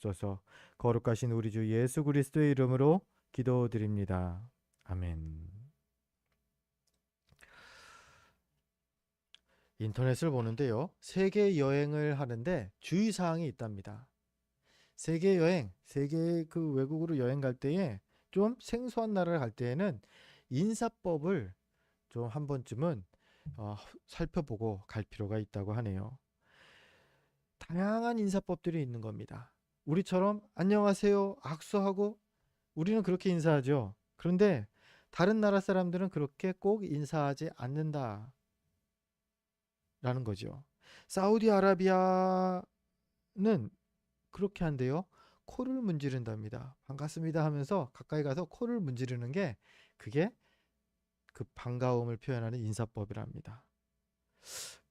주옵소서. 거룩하신 우리 주 예수 그리스도의 이름으로 기도드립니다. 아멘. 인터넷을 보는데요. 세계 여행을 하는데 주의사항이 있답니다. 세계 여행, 세계 그 외국으로 여행 갈 때에 좀 생소한 나라를 갈 때에는 인사법을 좀 한 번쯤은 어, 살펴보고 갈 필요가 있다고 하네요. 다양한 인사법들이 있는 겁니다. 우리처럼 안녕하세요 악수하고 우리는 그렇게 인사하죠. 그런데 다른 나라 사람들은 그렇게 꼭 인사하지 않는다라는 거죠. 사우디아라비아는 그렇게 한대요. 코를 문지른답니다. 반갑습니다 하면서 가까이 가서 코를 문지르는 게 그게 그 반가움을 표현하는 인사법이랍니다.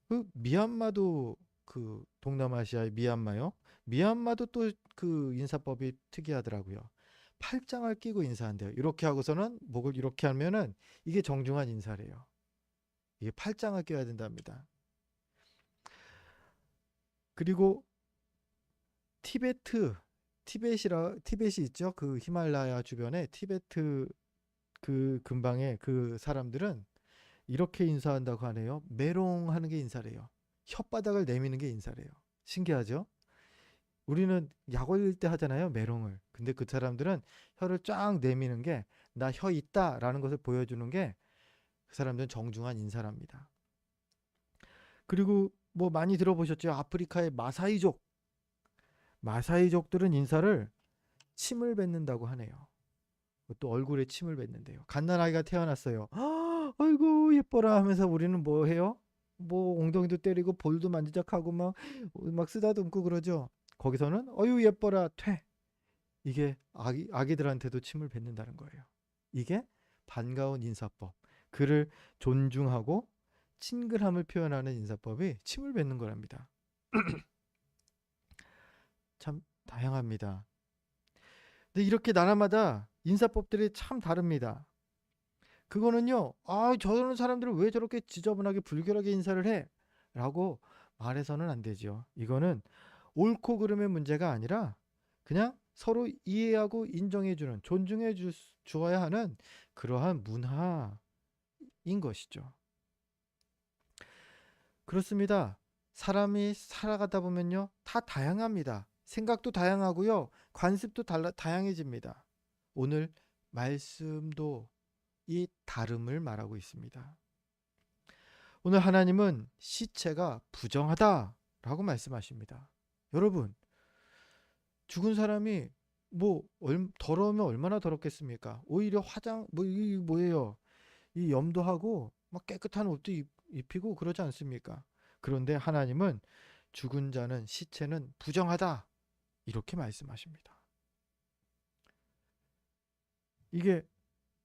그 미얀마도 그 동남아시아의 미얀마요. 미얀마도 또 그 인사법이 특이하더라고요. 팔짱을 끼고 인사한대요. 이렇게 하고서는 목을 이렇게 하면은 이게 정중한 인사래요. 이게 팔짱을 껴야 된답니다. 그리고 티베트, 티벳이 있죠. 그 히말라야 주변에 티베트 그 근방에 그 사람들은 이렇게 인사한다고 하네요. 메롱하는 게 인사래요. 혓바닥을 내미는 게 인사래요. 신기하죠? 우리는 약 올릴 때 하잖아요. 메롱을. 근데 그 사람들은 혀를 쫙 내미는 게 나 혀 있다라는 것을 보여주는 게 그 사람들은 정중한 인사랍니다. 그리고 뭐 많이 들어보셨죠? 아프리카의 마사이족. 마사이족들은 인사를 침을 뱉는다고 하네요. 또 얼굴에 침을 뱉는데요. 갓난아기가 태어났어요. 아이고 예뻐라 하면서 우리는 뭐 해요? 뭐 엉덩이도 때리고 볼도 만지작하고 막 쓰다듬고 그러죠. 거기서는 어유 예뻐라 퇴. 이게 아기들한테도 침을 뱉는다는 거예요. 이게 반가운 인사법. 그를 존중하고 친근함을 표현하는 인사법이 침을 뱉는 거랍니다. 참 다양합니다. 근데 이렇게 나라마다 인사법들이 참 다릅니다. 그거는요, 저런 사람들은 왜 저렇게 지저분하게 불결하게 인사를 해? 라고 말해서는 안 되죠. 이거는 옳고 그름의 문제가 아니라 그냥 서로 이해하고 인정해주는, 주어야 하는 그러한 문화인 것이죠. 그렇습니다. 사람이 살아가다 보면요, 다 다양합니다. 생각도 다양하고요, 관습도 다양해집니다. 오늘 말씀도 이 다름을 말하고 있습니다. 오늘 하나님은 시체가 부정하다라고 말씀하십니다. 여러분, 죽은 사람이 더러우면 얼마나 더럽겠습니까? 오히려 이 뭐예요? 이 염도하고 막 깨끗한 옷도 입히고 그러지 않습니까? 그런데 하나님은 죽은 자는 시체는 부정하다 이렇게 말씀하십니다. 이게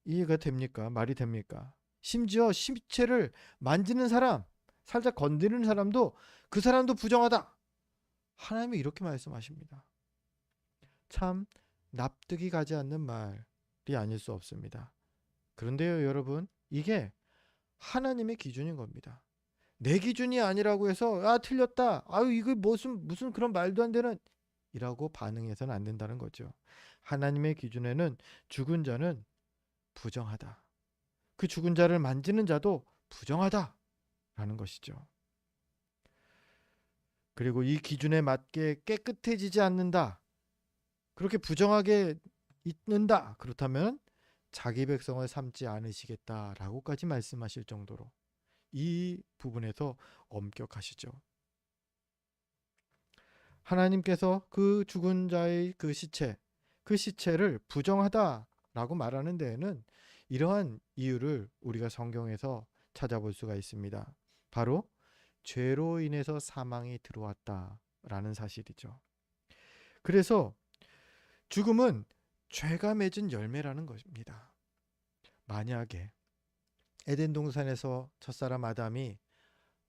이해가 됩니까? 말이 됩니까? 심지어 시체를 만지는 사람, 살짝 건드리는 사람도 그 사람도 부정하다. 하나님이 이렇게 말씀하십니다. 참 납득이 가지 않는 말이 아닐 수 없습니다. 그런데요, 여러분, 이게 하나님의 기준인 겁니다. 내 기준이 아니라고 해서 틀렸다. 아유 이거 무슨 그런 말도 안 되는 이라고 반응해서는 안 된다는 거죠. 하나님의 기준에는 죽은 자는 부정하다. 그 죽은 자를 만지는 자도 부정하다라는 것이죠. 그리고 이 기준에 맞게 깨끗해지지 않는다. 그렇게 부정하게 있는다. 그렇다면 자기 백성을 삼지 않으시겠다라고까지 말씀하실 정도로 이 부분에서 엄격하시죠. 하나님께서 그 죽은 자의 그 시체를 부정하다라고 말하는 데에는 이러한 이유를 우리가 성경에서 찾아볼 수가 있습니다. 바로 죄로 인해서 사망이 들어왔다라는 사실이죠. 그래서 죽음은 죄가 맺은 열매라는 것입니다. 만약에 에덴 동산에서 첫사람 아담이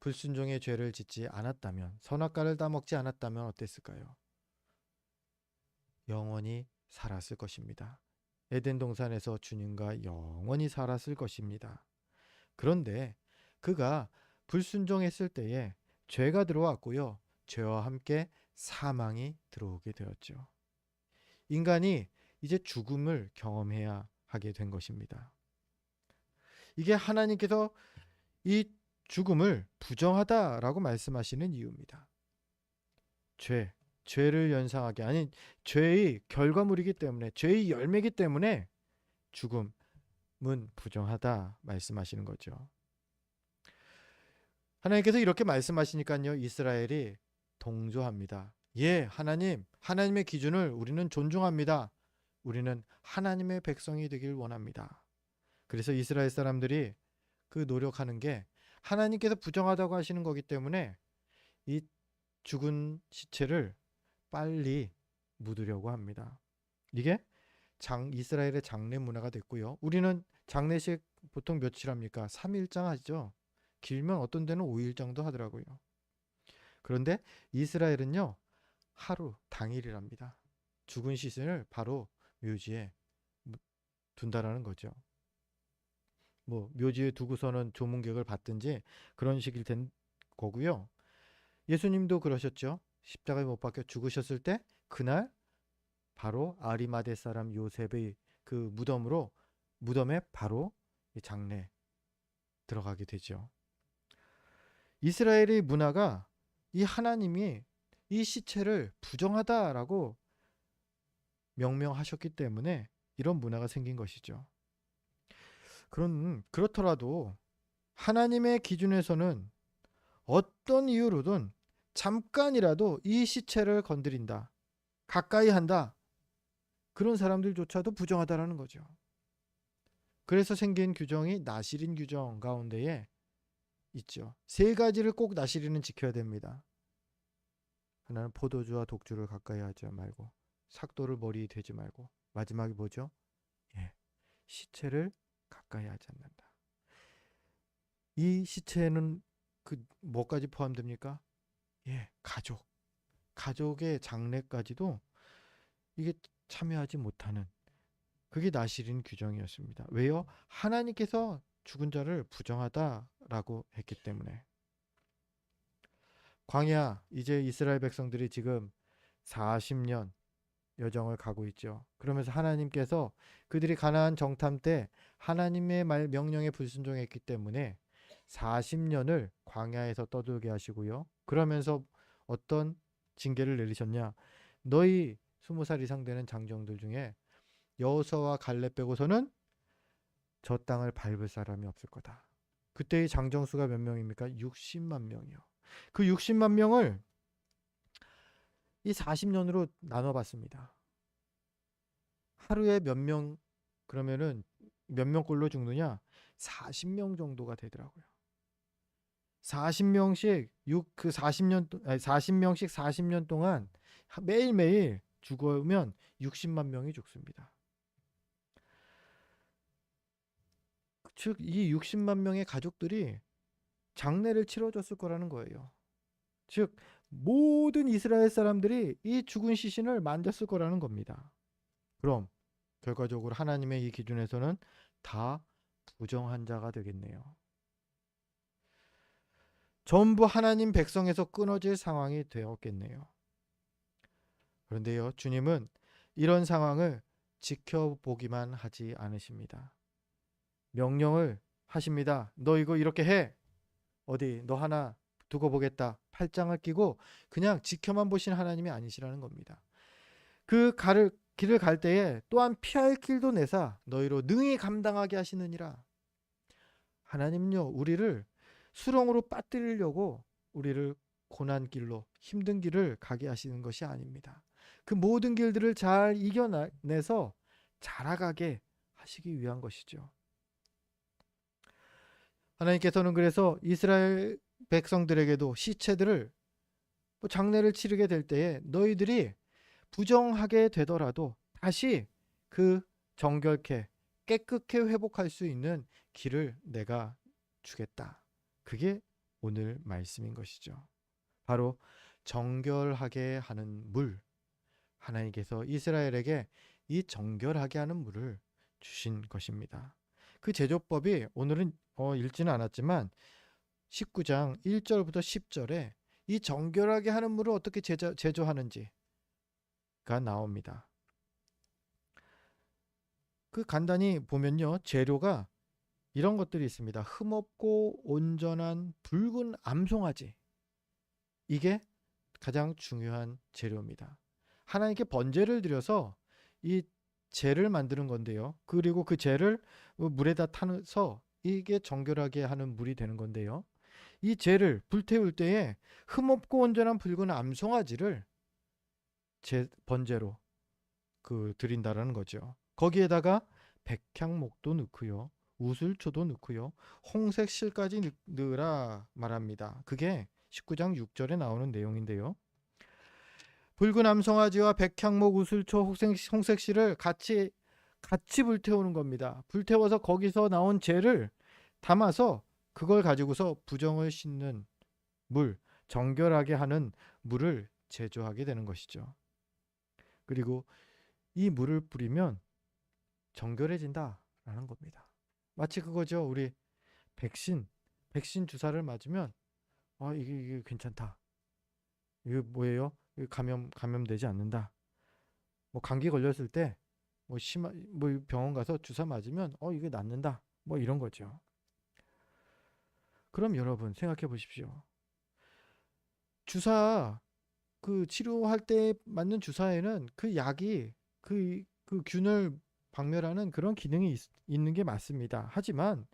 불순종의 죄를 짓지 않았다면, 선악과를 따먹지 않았다면 어땠을까요? 영원히 살았을 것입니다. 에덴 동산에서 주님과 영원히 살았을 것입니다. 그런데 그가 불순종했을 때에 죄가 들어왔고요. 죄와 함께 사망이 들어오게 되었죠. 인간이 이제 죽음을 경험해야 하게 된 것입니다. 이게 하나님께서 이 죽음을 부정하다라고 말씀하시는 이유입니다. 죄를 연상하게, 아니 죄의 결과물이기 때문에, 죄의 열매이기 때문에 죽음은 부정하다 말씀하시는 거죠. 하나님께서 이렇게 말씀하시니까요, 이스라엘이 동조합니다. 예, 하나님의 기준을 우리는 존중합니다. 우리는 하나님의 백성이 되길 원합니다. 그래서 이스라엘 사람들이 그 노력하는 게 하나님께서 부정하다고 하시는 거기 때문에 이 죽은 시체를 빨리 묻으려고 합니다. 이게 이스라엘의 장례 문화가 됐고요. 우리는 장례식 보통 며칠 합니까? 3일장 하죠. 길면 어떤 데는 5일장도 하더라고요. 그런데 이스라엘은요, 하루 당일이랍니다. 죽은 시신을 바로 묘지에 둔다라는 거죠. 뭐 묘지에 두고서는 조문객을 받든지 그런 식이 된 거고요. 예수님도 그러셨죠. 십자가에 못 박혀 죽으셨을 때 그날 바로 아리마대 사람 요셉의 그 무덤에 바로 장례 들어가게 되죠. 이스라엘의 문화가 이 하나님이 이 시체를 부정하다라고 명명하셨기 때문에 이런 문화가 생긴 것이죠. 그렇더라도 하나님의 기준에서는 어떤 이유로든 잠깐이라도 이 시체를 건드린다, 가까이 한다, 그런 사람들조차도 부정하다라는 거죠. 그래서 생긴 규정이 나시린 규정 가운데에 있죠. 3가지를 꼭 나시린은 지켜야 됩니다. 하나는 포도주와 독주를 가까이 하지 말고, 삭도를 머리에 대지 말고, 마지막이 뭐죠? 예, 시체를 가까이 하지 않는다. 이 시체는 그 뭐까지 포함됩니까? 예, 가족의 장례까지도 이게 참여하지 못하는, 그게 나시린 규정이었습니다. 왜요? 하나님께서 죽은 자를 부정하다라고 했기 때문에. 광야, 이제 이스라엘 백성들이 지금 40년 여정을 가고 있죠. 그러면서 하나님께서 그들이 가나안 정탐 때 하나님의 명령에 불순종했기 때문에 40년을 광야에서 떠들게 하시고요. 그러면서 어떤 징계를 내리셨냐? 너희 20살 이상 되는 장정들 중에 여호수아와 갈렙 빼고서는 저 땅을 밟을 사람이 없을 거다. 그때의 장정수가 몇 명입니까? 60만 명이요. 그 60만 명을 이 40년으로 나눠봤습니다. 하루에 몇 명, 그러면은 몇 명꼴로 죽느냐? 40명 정도가 되더라고요. 40명씩 40명씩 40년 동안 매일매일 죽으면 60만 명이 죽습니다. 즉 이 60만 명의 가족들이 장례를 치러줬을 거라는 거예요. 즉 모든 이스라엘 사람들이 이 죽은 시신을 만졌을 거라는 겁니다. 그럼 결과적으로 하나님의 이 기준에서는 다 부정한 자가 되겠네요. 전부 하나님 백성에서 끊어질 상황이 되었겠네요. 그런데요, 주님은 이런 상황을 지켜보기만 하지 않으십니다. 명령을 하십니다. 너 이거 이렇게 해. 어디 너 하나 두고 보겠다. 팔짱을 끼고 그냥 지켜만 보신 하나님이 아니시라는 겁니다. 길을 갈 때에 또한 피할 길도 내사 너희로 능히 감당하게 하시느니라. 하나님은요, 우리를 수렁으로 빠뜨리려고 우리를 고난길로, 힘든 길을 가게 하시는 것이 아닙니다. 그 모든 길들을 잘 이겨내서 자라가게 하시기 위한 것이죠. 하나님께서는 그래서 이스라엘 백성들에게도 시체들을 장례를 치르게 될 때에 너희들이 부정하게 되더라도 다시 그 정결케 깨끗게 회복할 수 있는 길을 내가 주겠다. 그게 오늘 말씀인 것이죠. 바로 정결하게 하는 물, 하나님께서 이스라엘에게 이 정결하게 하는 물을 주신 것입니다. 그 제조법이 오늘은 읽지는 않았지만 19장 1절부터 10절에 이 정결하게 하는 물을 어떻게 제조하는지가 나옵니다. 그 간단히 보면요, 재료가 이런 것들이 있습니다. 흠없고 온전한 붉은 암송아지, 이게 가장 중요한 재료입니다. 하나님께 번제를 드려서 이 재를 만드는 건데요. 그리고 그 재를 물에다 타서 이게 정결하게 하는 물이 되는 건데요. 이 재를 불태울 때에 흠없고 온전한 붉은 암송아지를 제 번제로 드린다라는 거죠. 거기에다가 백향목도 넣고요, 우슬초도 넣고요, 홍색 실까지 넣으라 말합니다. 그게 19장 6절에 나오는 내용인데요. 붉은 암송아지와 백향목, 우슬초, 홍색 실을 같이 불태우는 겁니다. 불태워서 거기서 나온 재를 담아서 그걸 가지고서 부정을 씻는 물, 정결하게 하는 물을 제조하게 되는 것이죠. 그리고 이 물을 뿌리면 정결해진다라는 겁니다. 마치 그거죠. 우리 백신 주사를 맞으면 이게 괜찮다. 이게 뭐예요? 이게 감염되지 않는다. 뭐 감기 걸렸을 때 뭐 병원 가서 주사 맞으면 이게 낫는다. 뭐 이런 거죠. 그럼 여러분 생각해 보십시오. 주사 치료할 때 맞는 주사에는 그 약이 그 균을 박멸하는 그런 기능이 있는 게 맞습니다. 하지만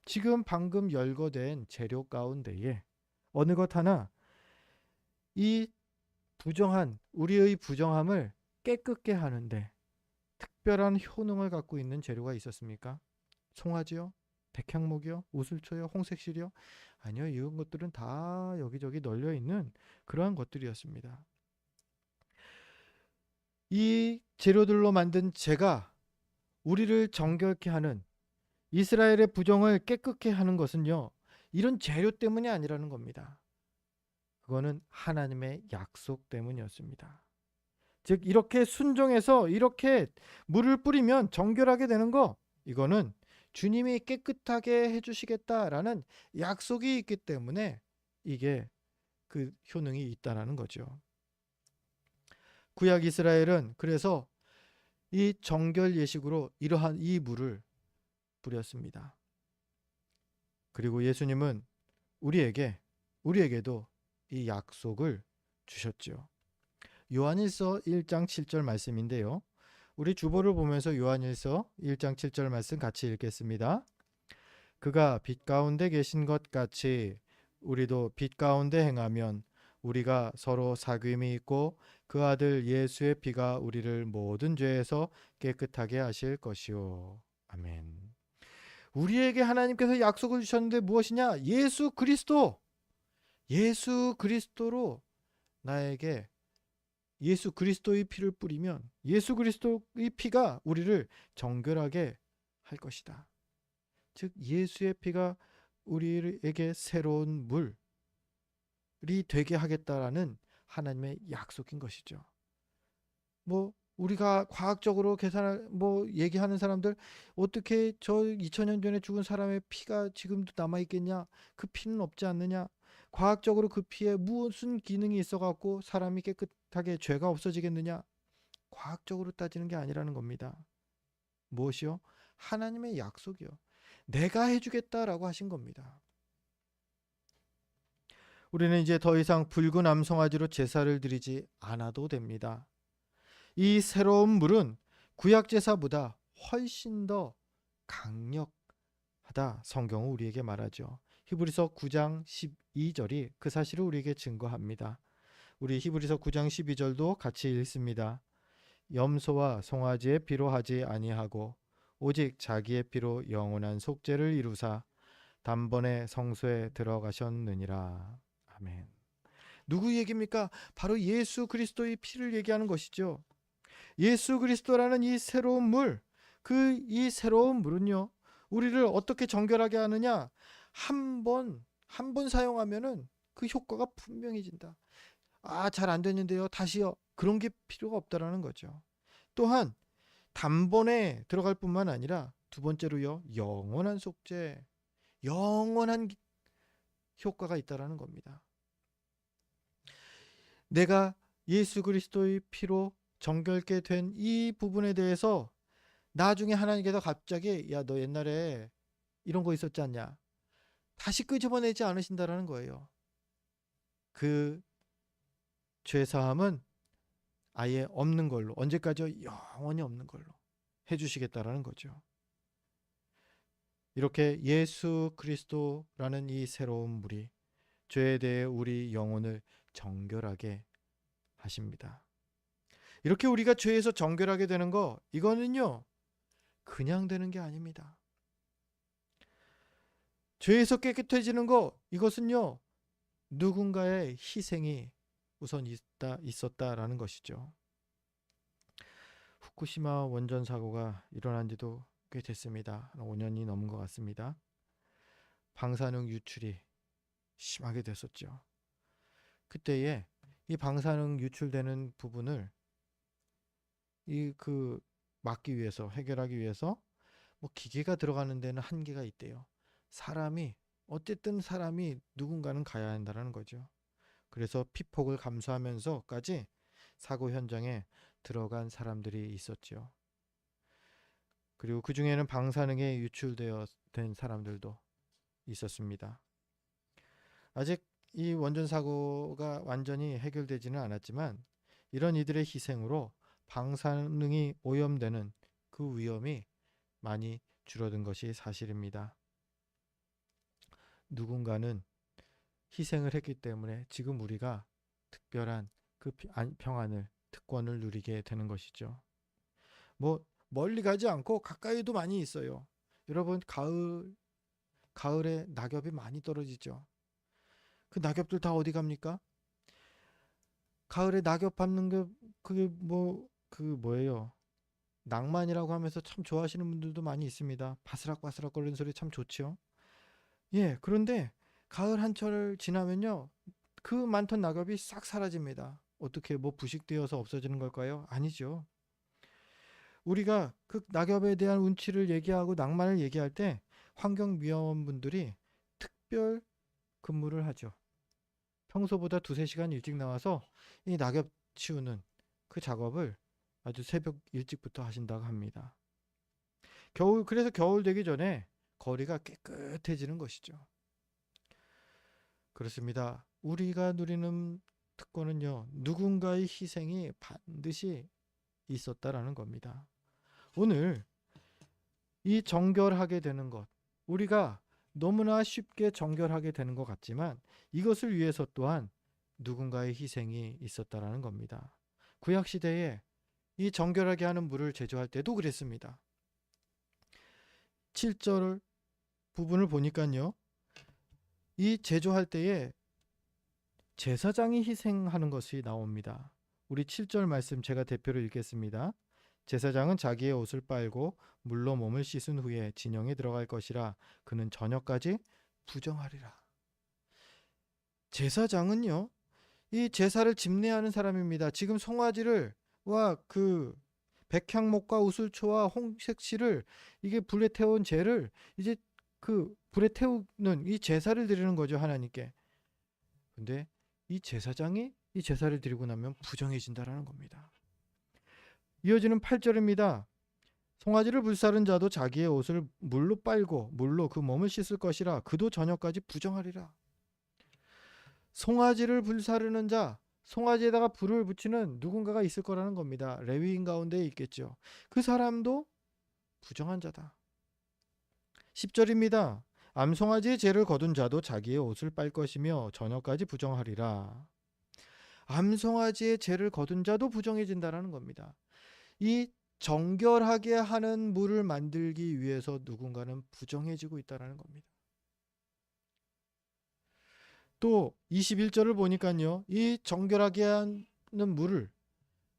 지금 방금 열거된 재료 가운데에 어느 것 하나 이 우리의 부정함을 깨끗게 하는데 특별한 효능을 갖고 있는 재료가 있었습니까? 송아지요? 백향목이요? 우슬초요? 홍색실이요? 아니요. 이런 것들은 다 여기저기 널려 있는 그러한 것들이었습니다. 이 재료들로 만든 재가 우리를 정결케 하는, 이스라엘의 부정을 깨끗게 하는 것은요, 이런 재료 때문이 아니라는 겁니다. 그거는 하나님의 약속 때문이었습니다. 즉 이렇게 순종해서 이렇게 물을 뿌리면 정결하게 되는 거, 이거는 주님이 깨끗하게 해주시겠다라는 약속이 있기 때문에 이게 그 효능이 있다라는 거죠. 구약 이스라엘은 그래서 이 정결 예식으로 이러한 이 물을 뿌렸습니다. 그리고 예수님은 우리에게도 이 약속을 주셨죠. 요한일서 1장 7절 말씀인데요. 우리 주보를 보면서 요한일서 1장 7절 말씀 같이 읽겠습니다. 그가 빛 가운데 계신 것 같이 우리도 빛 가운데 행하면 우리가 서로 사귐이 있고 그 아들 예수의 피가 우리를 모든 죄에서 깨끗하게 하실 것이요. 아멘. 우리에게 하나님께서 약속을 주셨는데 무엇이냐? 예수 그리스도로 나에게 예수 그리스도의 피를 뿌리면 예수 그리스도의 피가 우리를 정결하게 할 것이다. 즉 예수의 피가 우리에게 새로운 물이 되게 하겠다라는 하나님의 약속인 것이죠. 우리가 과학적으로 얘기하는 사람들, 어떻게 저 2000년 전에 죽은 사람의 피가 지금도 남아 있겠냐? 그 피는 없지 않느냐? 과학적으로 그 피에 무슨 기능이 있어 갖고 사람이 깨끗하게 죄가 없어지겠느냐? 과학적으로 따지는 게 아니라는 겁니다. 무엇이요? 하나님의 약속이요. 내가 해주겠다라고 하신 겁니다. 우리는 이제 더 이상 붉은 암송아지로 제사를 드리지 않아도 됩니다. 이 새로운 물은 구약 제사보다 훨씬 더 강력하다, 성경은 우리에게 말하죠. 히브리서 9장 12절이 그 사실을 우리에게 증거합니다. 우리 히브리서 9장 12절도 같이 읽습니다. 염소와 송아지의 피로 하지 아니하고 오직 자기의 피로 영원한 속죄를 이루사 단번에 성소에 들어가셨느니라. 아멘. 누구 얘기입니까? 바로 예수 그리스도의 피를 얘기하는 것이죠. 예수 그리스도라는 이 새로운 물, 이 새로운 물은요, 우리를 어떻게 정결하게 하느냐? 한 번 사용하면은 그 효과가 분명해진다. 잘 안 됐는데요, 다시요. 그런 게 필요가 없다라는 거죠. 또한 단번에 들어갈 뿐만 아니라 두 번째로요, 영원한 속죄, 영원한 효과가 있다라는 겁니다. 내가 예수 그리스도의 피로 정결케 된 이 부분에 대해서 나중에 하나님께서 갑자기 야, 너 옛날에 이런 거 있었지 않냐? 다시 끄집어내지 않으신다라는 거예요. 그 죄사함은 아예 없는 걸로, 언제까지요? 영원히 없는 걸로 해주시겠다라는 거죠. 이렇게 예수 그리스도라는 이 새로운 물이 죄에 대해 우리 영혼을 정결하게 하십니다. 이렇게 우리가 죄에서 정결하게 되는 거, 이거는요 그냥 되는 게 아닙니다. 죄에서 깨끗해지는 거, 이것은요 누군가의 희생이 우선 있었다라는 것이죠. 후쿠시마 원전 사고가 일어난 지도 꽤 됐습니다. 한 5년이 넘은 것 같습니다. 방사능 유출이 심하게 됐었죠. 그때에 이 방사능 유출되는 부분을 막기 위해서, 해결하기 위해서 뭐 기계가 들어가는 데는 한계가 있대요. 어쨌든 사람이 누군가는 가야 한다는 거죠. 그래서 피폭을 감수하면서까지 사고 현장에 들어간 사람들이 있었죠. 그리고 그 중에는 방사능에 된 사람들도 있었습니다. 아직 이 원전 사고가 완전히 해결되지는 않았지만 이런 이들의 희생으로 방사능이 오염되는 그 위험이 많이 줄어든 것이 사실입니다. 누군가는 희생을 했기 때문에 지금 우리가 특별한 그 평안을, 특권을 누리게 되는 것이죠. 뭐 멀리 가지 않고 가까이도 많이 있어요. 여러분, 가을에 낙엽이 많이 떨어지죠. 그 낙엽들 다 어디 갑니까? 가을에 낙엽 밟는 게 그게 뭐예요? 낭만이라고 하면서 참 좋아하시는 분들도 많이 있습니다. 바스락바스락 거리는 소리 참 좋죠. 예, 그런데 가을 한철을 지나면요, 그 많던 낙엽이 싹 사라집니다. 어떻게 뭐 부식되어서 없어지는 걸까요? 아니죠. 우리가 그 낙엽에 대한 운치를 얘기하고 낭만을 얘기할 때 환경미화원분들이 특별 근무를 하죠. 평소보다 두세 시간 일찍 나와서 이 낙엽 치우는 그 작업을 아주 새벽 일찍부터 하신다고 합니다. 그래서 겨울 되기 전에 거리가 깨끗해지는 것이죠. 그렇습니다. 우리가 누리는 특권은요, 누군가의 희생이 반드시 있었다라는 겁니다. 오늘 이 정결하게 되는 것, 우리가 너무나 쉽게 정결하게 되는 것 같지만 이것을 위해서 또한 누군가의 희생이 있었다라는 겁니다. 구약 시대에 이 정결하게 하는 물을 제조할 때도 그랬습니다. 7절 부분을 보니까요, 이 제조할 때에 제사장이 희생하는 것이 나옵니다. 우리 7절 말씀 제가 대표로 읽겠습니다. 제사장은 자기의 옷을 빨고 물로 몸을 씻은 후에 진영에 들어갈 것이라 그는 저녁까지 부정하리라. 제사장은요, 이 제사를 집례하는 사람입니다. 지금 백향목과 우슬초와 홍색실을 이게 불에 태운 재를 이제 그 불에 태우는 이 제사를 드리는 거죠, 하나님께. 근데 이 제사장이 이 제사를 드리고 나면 부정해진다라는 겁니다. 이어지는 8절입니다. 송아지를 불사른 자도 자기의 옷을 물로 빨고 물로 그 몸을 씻을 것이라 그도 저녁까지 부정하리라. 송아지를 불사르는 자, 송아지에다가 불을 붙이는 누군가가 있을 거라는 겁니다. 레위인 가운데 있겠죠. 그 사람도 부정한 자다. 10절입니다. 암송아지의 죄를 거둔 자도 자기의 옷을 빨 것이며 저녁까지 부정하리라. 암송아지의 죄를 거둔 자도 부정해진다라는 겁니다. 이 정결하게 하는 물을 만들기 위해서 누군가는 부정해지고 있다는 겁니다. 또 21절을 보니까요, 이 정결하게 하는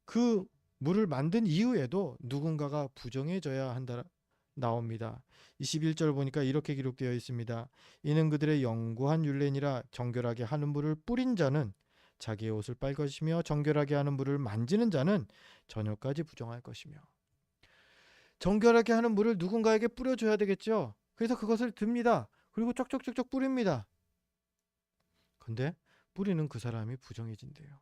그 물을 만든 이후에도 누군가가 부정해져야 한다 나옵니다. 21절 보니까 이렇게 기록되어 있습니다. 이는 그들의 영구한 율례니라. 정결하게 하는 물을 뿌린 자는 자기의 옷을 빨 것이며 정결하게 하는 물을 만지는 자는 저녁까지 부정할 것이며. 정결하게 하는 물을 누군가에게 뿌려줘야 되겠죠. 그래서 그것을 듭니다. 그리고 쩍쩍쩍쩍 뿌립니다. 근데 뿌리는 그 사람이 부정해진대요.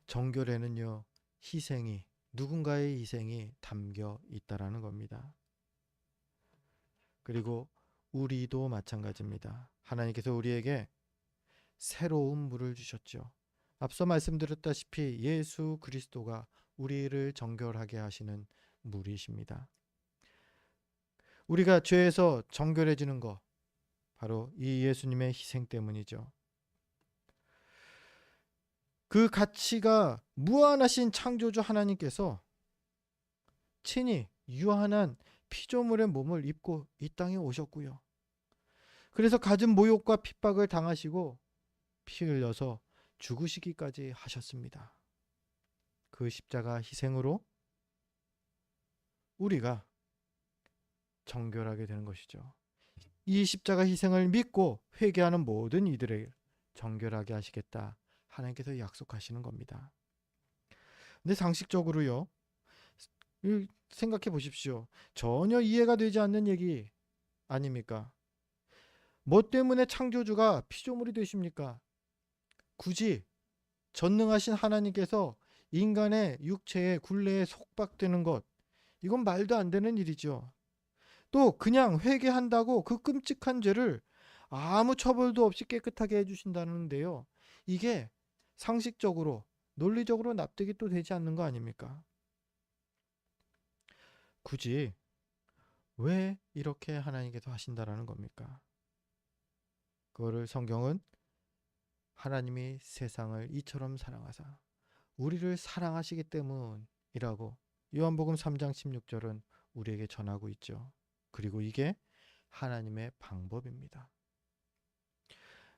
정결에는요, 희생이 누군가의 희생이 담겨 있다라는 겁니다. 그리고 우리도 마찬가지입니다. 하나님께서 우리에게 새로운 물을 주셨죠. 앞서 말씀드렸다시피 예수 그리스도가 우리를 정결하게 하시는 물이십니다. 우리가 죄에서 정결해지는 것, 바로 이 예수님의 희생 때문이죠. 그 가치가 무한하신 창조주 하나님께서 친히 유한한 피조물의 몸을 입고 이 땅에 오셨고요. 그래서 갖은 모욕과 핍박을 당하시고 피 흘려서 죽으시기까지 하셨습니다. 그 십자가 희생으로 우리가 정결하게 되는 것이죠. 이 십자가 희생을 믿고 회개하는 모든 이들을 정결하게 하시겠다. 하나님께서 약속하시는 겁니다. 근데 상식적으로요, 생각해 보십시오. 전혀 이해가 되지 않는 얘기 아닙니까? 뭐 때문에 창조주가 피조물이 되십니까? 굳이 전능하신 하나님께서 인간의 육체의 굴레에 속박되는 것, 이건 말도 안 되는 일이죠. 또 그냥 회개한다고 그 끔찍한 죄를 아무 처벌도 없이 깨끗하게 해주신다는데요. 이게 상식적으로, 논리적으로 납득이 또 되지 않는 거 아닙니까? 굳이 왜 이렇게 하나님께서 하신다라는 겁니까? 그거를 성경은 하나님이 세상을 이처럼 사랑하사 우리를 사랑하시기 때문이라고 요한복음 3장 16절은 우리에게 전하고 있죠. 그리고 이게 하나님의 방법입니다.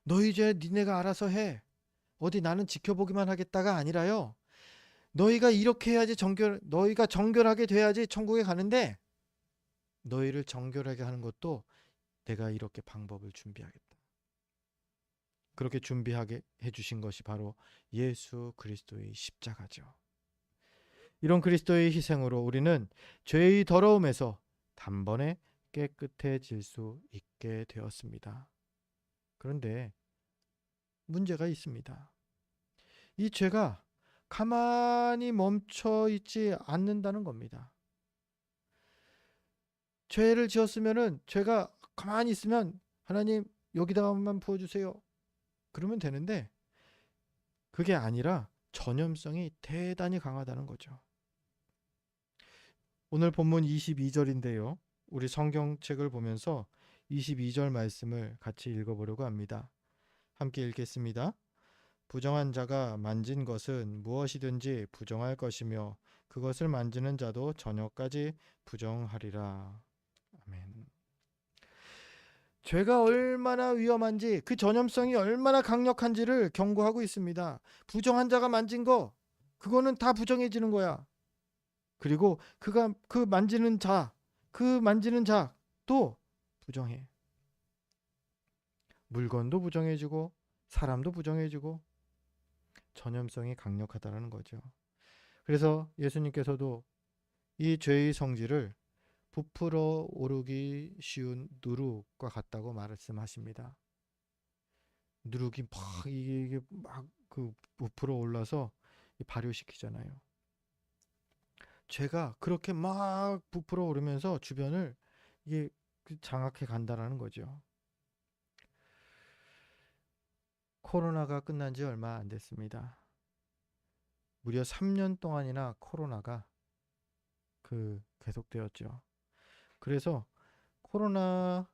너희 죄 니네가 알아서 해. 어디 나는 지켜보기만 하겠다가 아니라요. 너희가 이렇게 해야지 너희가 정결하게 돼야지 천국에 가는데 너희를 정결하게 하는 것도 내가 이렇게 방법을 준비하겠다. 그렇게 준비하게 해주신 것이 바로 예수 그리스도의 십자가죠. 이런 그리스도의 희생으로 우리는 죄의 더러움에서 단번에 깨끗해질 수 있게 되었습니다. 그런데 문제가 있습니다. 이 죄가 가만히 멈춰 있지 않는다는 겁니다. 죄를 지었으면은 죄가 가만히 있으면 하나님 여기다가만 부어주세요. 그러면 되는데 그게 아니라 전염성이 대단히 강하다는 거죠. 오늘 본문 22절인데요. 우리 성경책을 보면서 22절 말씀을 같이 읽어보려고 합니다. 함께 읽겠습니다. 부정한 자가 만진 것은 무엇이든지 부정할 것이며 그것을 만지는 자도 저녁까지 부정하리라. 아멘. 죄가 얼마나 위험한지, 그 전염성이 얼마나 강력한지를 경고하고 있습니다. 부정한 자가 만진 거, 그거는 다 부정해지는 거야. 그리고 그 만지는 자도 부정해. 물건도 부정해지고 사람도 부정해지고 전염성이 강력하다는 거죠. 그래서 예수님께서도 이 죄의 성질을 부풀어 오르기 쉬운 누룩과 같다고 말씀하십니다. 누룩이 막 이게 막 그 부풀어 올라서 발효시키잖아요. 죄가 그렇게 막 부풀어 오르면서 주변을 이게 장악해 간다라는 거죠. 코로나가 끝난 지 얼마 안 됐습니다. 무려 3년 동안이나 코로나가 계속되었죠. 그래서 코로나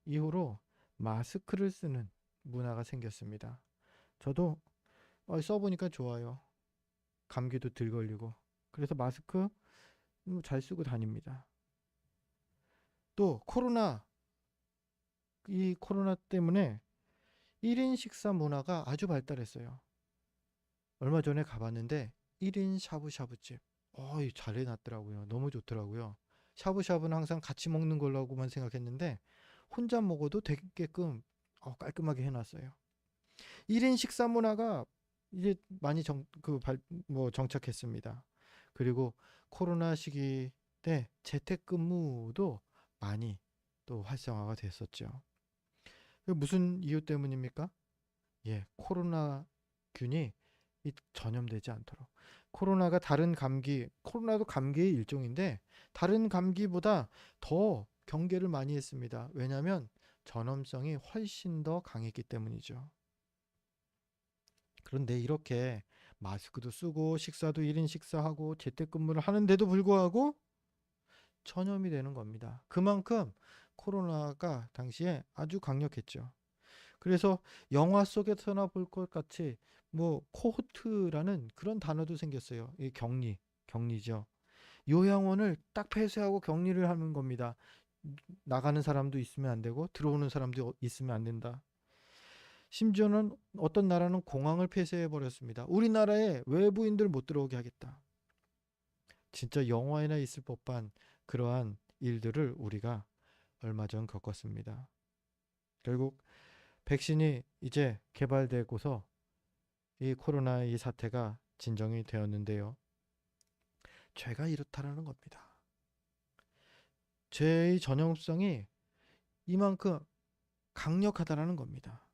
이후로 마스크를 쓰는 문화가 생겼습니다. 저도 써보니까 좋아요. 감기도 덜 걸리고. 그래서 마스크 잘 쓰고 다닙니다. 또 이 코로나 때문에 1인 식사 문화가 아주 발달했어요. 얼마 전에 가봤는데 1인 샤브샤브집. 잘 해놨더라고요. 너무 좋더라고요. 샤브샤브는 항상 같이 먹는 걸로만 생각했는데 혼자 먹어도 되게끔 깔끔하게 해놨어요. 1인 식사 문화가 이제 많이 정착했습니다. 그리고 코로나 시기 때 재택근무도 많이 또 활성화가 됐었죠. 무슨 이유 때문입니까? 코로나균이 전염되지 않도록. 코로나가 다른 감기, 코로나도 감기의 일종인데 다른 감기보다 더 경계를 많이 했습니다. 왜냐하면 전염성이 훨씬 더 강했기 때문이죠. 그런데 이렇게 마스크도 쓰고 식사도 1인 식사하고 재택근무를 하는데도 불구하고 전염이 되는 겁니다. 그만큼 코로나가 당시에 아주 강력했죠. 그래서 영화 속에서나 볼 것 같이 뭐 코호트라는 그런 단어도 생겼어요. 이 격리죠. 요양원을 딱 폐쇄하고 격리를 하는 겁니다. 나가는 사람도 있으면 안 되고 들어오는 사람도 있으면 안 된다. 심지어는 어떤 나라는 공항을 폐쇄해 버렸습니다. 우리나라에 외부인들 못 들어오게 하겠다. 진짜 영화에나 있을 법한 그러한 일들을 우리가 얼마 전 겪었습니다. 결국 백신이 이제 개발되고서 이 코로나 이 사태가 진정이 되었는데요. 죄가 이렇다라는 겁니다. 죄의 전형성이 이만큼 강력하다라는 겁니다.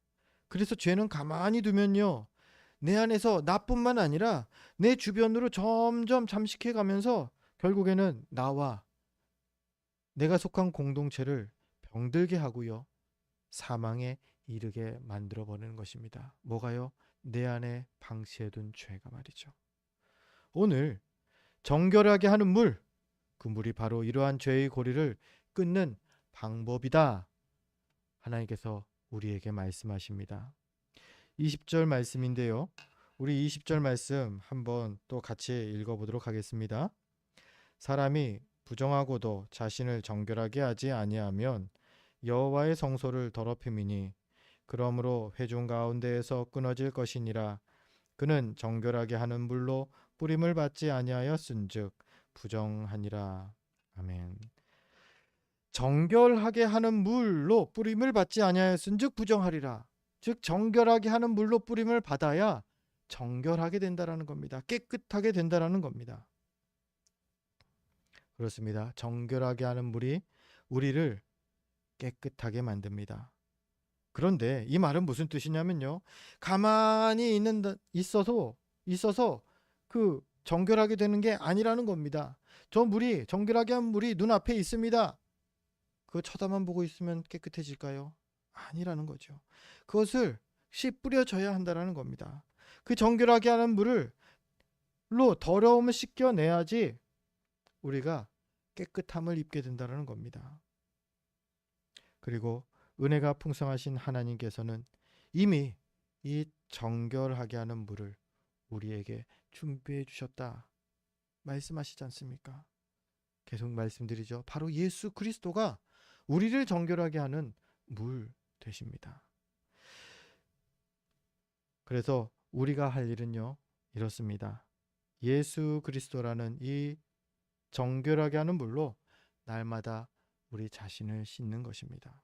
그래서 죄는 가만히 두면요, 내 안에서 나뿐만 아니라 내 주변으로 점점 잠식해 가면서 결국에는 나와 내가 속한 공동체를 병들게 하고요, 사망에 이르게 만들어 버리는 것입니다. 뭐가요? 내 안에 방치해둔 죄가 말이죠. 오늘 정결하게 하는 물, 그 물이 바로 이러한 죄의 고리를 끊는 방법이다. 하나님께서 우리에게 말씀하십니다. 20절 말씀인데요. 우리 20절 말씀 한번 또 같이 읽어보도록 하겠습니다. 사람이 부정하고도 자신을 정결하게 하지 아니하면 여호와의 성소를 더럽힘이니 그러므로 회중 가운데에서 끊어질 것이니라. 그는 정결하게 하는 물로 뿌림을 받지 아니하였은즉 부정하니라. 아멘. 정결하게 하는 물로 뿌림을 받지 아니하였은즉 부정하리라. 즉 정결하게 하는 물로 뿌림을 받아야 정결하게 된다라는 겁니다. 깨끗하게 된다라는 겁니다. 그렇습니다. 정결하게 하는 물이 우리를 깨끗하게 만듭니다. 그런데 이 말은 무슨 뜻이냐면요, 가만히 있어서 그 정결하게 되는 게 아니라는 겁니다. 저 물이, 정결하게 한 물이 눈앞에 있습니다. 그거 쳐다만 보고 있으면 깨끗해질까요? 아니라는 거죠. 그것을 씨 뿌려져야 한다라는 겁니다. 그 정결하게 하는 물로 더러움을 씻겨내야지 우리가 깨끗함을 입게 된다는 겁니다. 그리고 은혜가 풍성하신 하나님께서는 이미 이 정결하게 하는 물을 우리에게 준비해 주셨다 말씀하시지 않습니까? 계속 말씀드리죠. 바로 예수 그리스도가 우리를 정결하게 하는 물 되십니다. 그래서 우리가 할 일은요, 이렇습니다. 예수 그리스도라는 이 정결하게 하는 물로 날마다 우리 자신을 씻는 것입니다.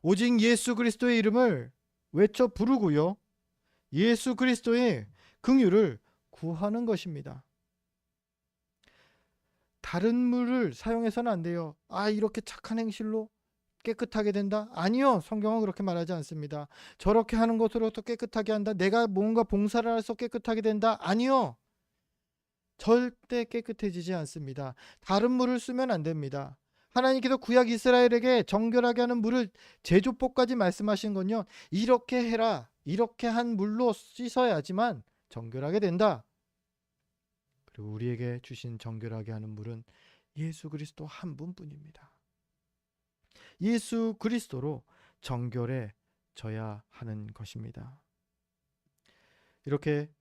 오직 예수 그리스도의 이름을 외쳐 부르고요, 예수 그리스도의 긍휼을 구하는 것입니다. 다른 물을 사용해서는 안 돼요. 이렇게 착한 행실로 깨끗하게 된다? 아니요. 성경은 그렇게 말하지 않습니다. 저렇게 하는 것으로도 깨끗하게 한다. 내가 뭔가 봉사를 해서 깨끗하게 된다? 아니요. 절대 깨끗해지지 않습니다. 다른 물을 쓰면 안 됩니다. 하나님께서 구약 이스라엘에게 정결하게 하는 물을 제조법까지 말씀하신 건요, 이렇게 해라, 이렇게 한 물로 씻어야지만 정결하게 된다. 그리고 우리에게 주신 정결하게 하는 물은 예수 그리스도 한 분뿐입니다. 예수 그리스도로 정결해져야 하는 것입니다. 이렇게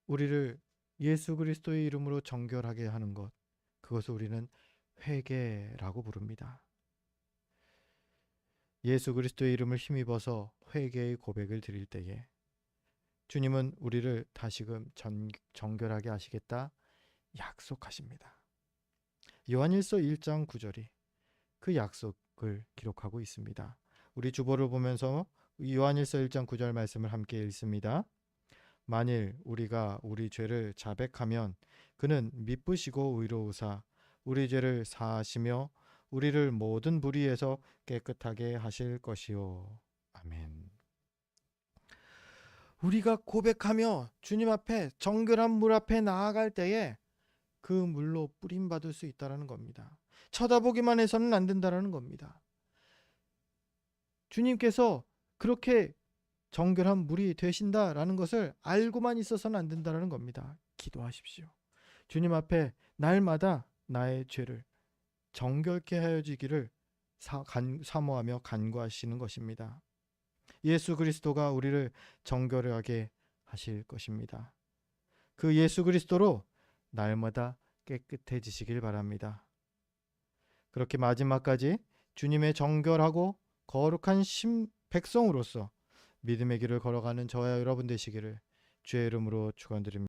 우리를 예수 그리스도의 이름으로 정결하게 하는 것, 그것을 우리는 회개라고 부릅니다. 예수 그리스도의 이름을 힘입어서 회개의 고백을 드릴 때에 주님은 우리를 다시금 정결하게 하시겠다 약속하십니다. 요한일서 1장 9절이 그 약속을 기록하고 있습니다. 우리 주보를 보면서 요한일서 1장 9절 말씀을 함께 읽습니다. 만일 우리가 우리 죄를 자백하면 그는 미쁘시고 의로우사 우리 죄를 사하시며 우리를 모든 불의에서 깨끗하게 하실 것이요. 아멘. 우리가 고백하며 주님 앞에 정결한 물 앞에 나아갈 때에 그 물로 뿌림 받을 수 있다라는 겁니다. 쳐다보기만 해서는 안 된다라는 겁니다. 주님께서 그렇게 정결한 물이 되신다라는 것을 알고만 있어서는 안 된다라는 겁니다. 기도하십시오. 주님 앞에 날마다 나의 죄를 정결케 하여 주기를 사모하며 간구하시는 것입니다. 예수 그리스도가 우리를 정결하게 하실 것입니다. 그 예수 그리스도로 날마다 깨끗해지시길 바랍니다. 그렇게 마지막까지 주님의 정결하고 거룩한 백성으로서 믿음의 길을 걸어가는 저와 여러분 되시기를 주의 이름으로 축원드립니다.